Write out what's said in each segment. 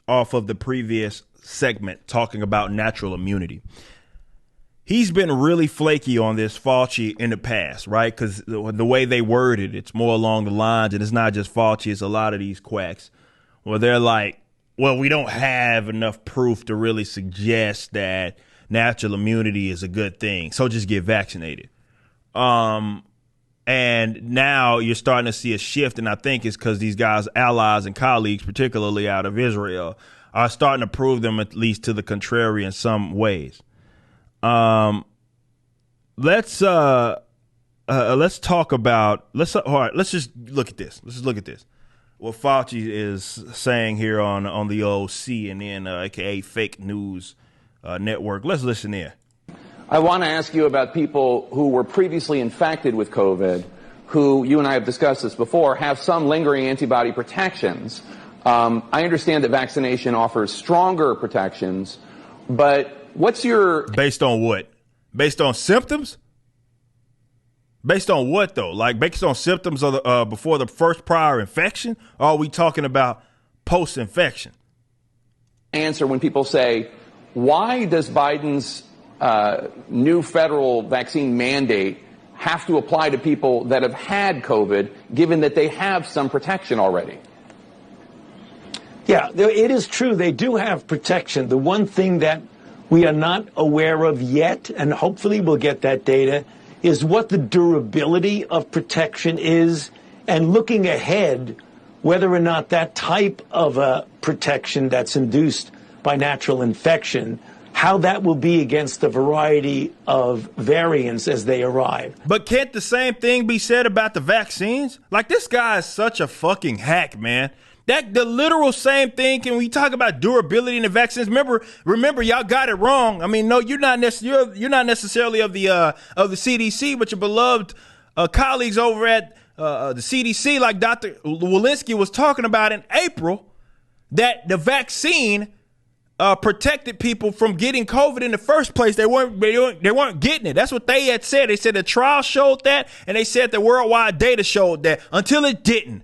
off of the previous segment talking about natural immunity. He's been really flaky on this Fauci in the past, right? Because the way they word it, it's more along the lines, and it's not just Fauci, it's a lot of these quacks, where they're like, well, we don't have enough proof to really suggest that natural immunity is a good thing, so just get vaccinated. And now you're starting to see a shift, and I think it's because these guys, allies and colleagues, particularly out of Israel, are starting to prove them at least to the contrary in some ways. Let's talk about, let's just look at this. Let's just look at this. What Fauci is saying here on the old CNN, aka fake news network. Let's listen in. I want to ask you about people who were previously infected with COVID, who, you and I have discussed this before, have some lingering antibody protections. I understand that vaccination offers stronger protections, but what's your... Based on what? Based on symptoms? Based on what, though? Like, based on symptoms of the, before the first prior infection? Or are we talking about post-infection? Answer when people say, why does Biden's new federal vaccine mandate have to apply to people that have had COVID, given that they have some protection already? Yeah, it is true. They do have protection. The one thing that we are not aware of yet, and hopefully we'll get that data, is what the durability of protection is, and looking ahead, whether or not that type of a protection that's induced by natural infection, how that will be against a variety of variants as they arrive. But can't the same thing be said about the vaccines? Like, this guy is such a fucking hack, man. That the literal same thing. Can we talk about durability in the vaccines? Remember, y'all got it wrong. I mean, no, you're not necessarily of the CDC, but your beloved colleagues over at the CDC, like Dr. Walensky was talking about in April, that the vaccine protected people from getting COVID in the first place. They weren't getting it. That's what they had said. They said the trial showed that, and they said the worldwide data showed that, until it didn't.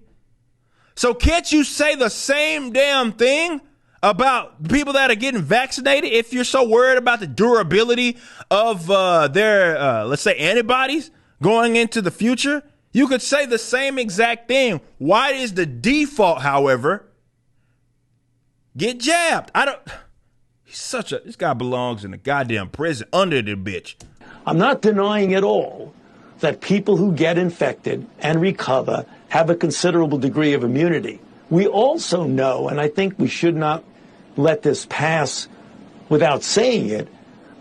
So can't you say the same damn thing about people that are getting vaccinated if you're so worried about the durability of their, let's say, antibodies going into the future? You could say the same exact thing. Why is the default, however, get jabbed? This guy belongs in a goddamn prison under the bitch. I'm not denying at all that people who get infected and recover have a considerable degree of immunity. We also know, and I think we should not let this pass without saying it,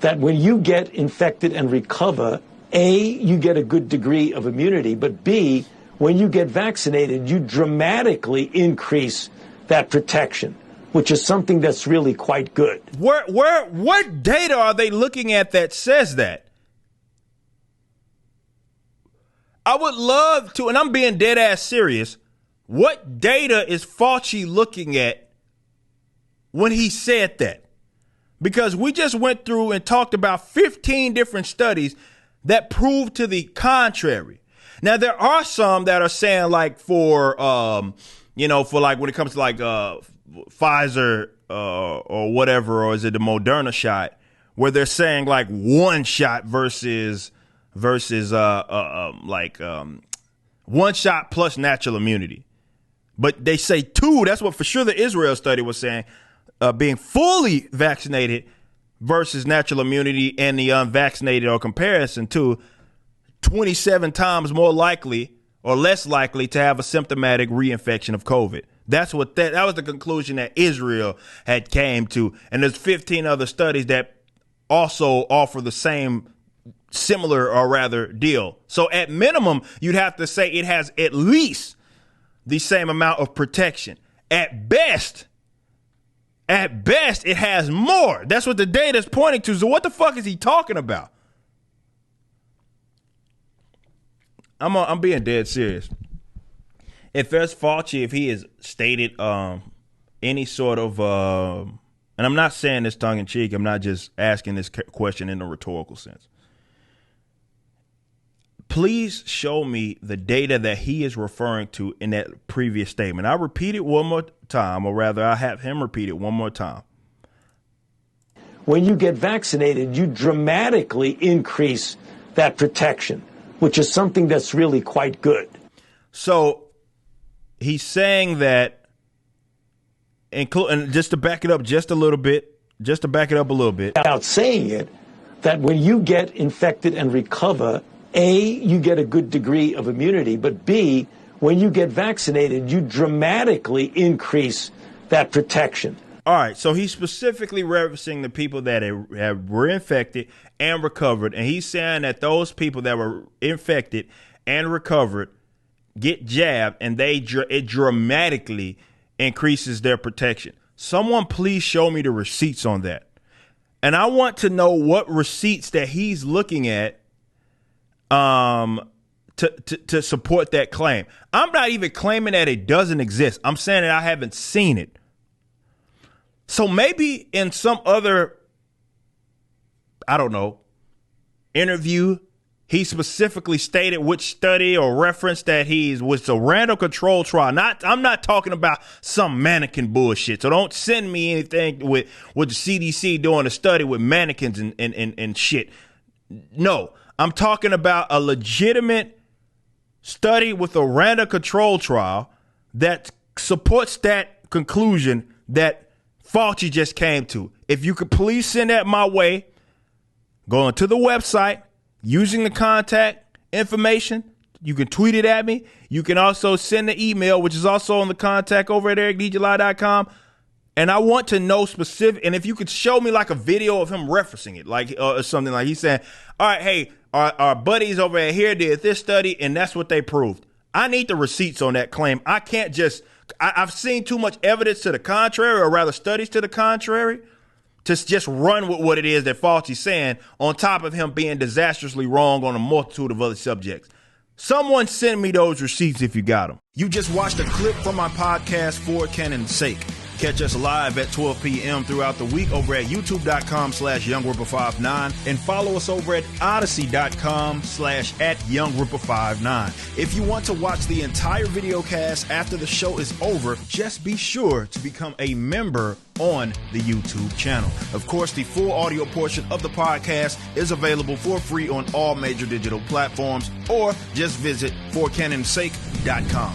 that when you get infected and recover, A, you get a good degree of immunity, but B, when you get vaccinated, you dramatically increase that protection, which is something that's really quite good. What data are they looking at that says that? I would love to, and I'm being dead ass serious, what data is Fauci looking at when he said that? Because we just went through and talked about 15 different studies that prove to the contrary. Now, there are some that are saying, like, for like when it comes to like Pfizer or whatever, or is it the Moderna shot, where they're saying like one shot versus one shot plus natural immunity. But they say two. That's what for sure the Israel study was saying, being fully vaccinated versus natural immunity, and the unvaccinated, or comparison to 27 times more likely or less likely to have a symptomatic reinfection of COVID. That's what that was the conclusion that Israel had came to. And there's 15 other studies that also offer the same similar, or rather, deal. So at minimum, you'd have to say it has at least the same amount of protection. At best, it has more. That's what the data is pointing to. So what the fuck is he talking about? I'm being dead serious. If there's Fauci, if he has stated any sort of, and I'm not saying this tongue in cheek, I'm not just asking this question in a rhetorical sense. please show me the data that he is referring to in that previous statement. I'll repeat it one more time, or rather, I'll have him repeat it one more time. When you get vaccinated, you dramatically increase that protection, which is something that's really quite good. So he's saying that, and just to back it up just a little bit, Without saying it, that when you get infected and recover, A, you get a good degree of immunity, but B, when you get vaccinated, you dramatically increase that protection. All right, so he's specifically referencing the people that were infected and recovered, and he's saying that those people that were infected and recovered get jabbed, and it dramatically increases their protection. Someone please show me the receipts on that. And I want to know what receipts that he's looking at to support that claim. I'm not even claiming that it doesn't exist. I'm saying that I haven't seen it. So maybe in some other, I don't know, interview, he specifically stated which study or reference that was a random control trial. I'm not talking about some mannequin bullshit. So don't send me anything with the CDC doing a study with mannequins and shit. No, I'm talking about a legitimate study with a random control trial that supports that conclusion that Fauci just came to. If you could please send that my way, going to the website, using the contact information, you can tweet it at me. You can also send the email, which is also on the contact over at ericdjuly.com. And I want to know specific. And if you could show me like a video of him referencing it, like something like he's saying, all right, hey, our buddies over at here did this study and that's what they proved. I need the receipts on that claim. I can't just, I've seen too much evidence to the contrary, or rather studies to the contrary, to just run with what it is that Fauci's saying, on top of him being disastrously wrong on a multitude of other subjects. Someone send me those receipts if you got them. You just watched a clip from my podcast, For Canon's Sake. Catch us live at 12 p.m. throughout the week over at youtube.com/YoungRipper59 and follow us over at odyssey.com/@YoungRipper59. If you want to watch the entire video cast after the show is over, just be sure to become a member on the YouTube channel. Of course, the full audio portion of the podcast is available for free on all major digital platforms, or just visit forcanonsake.com.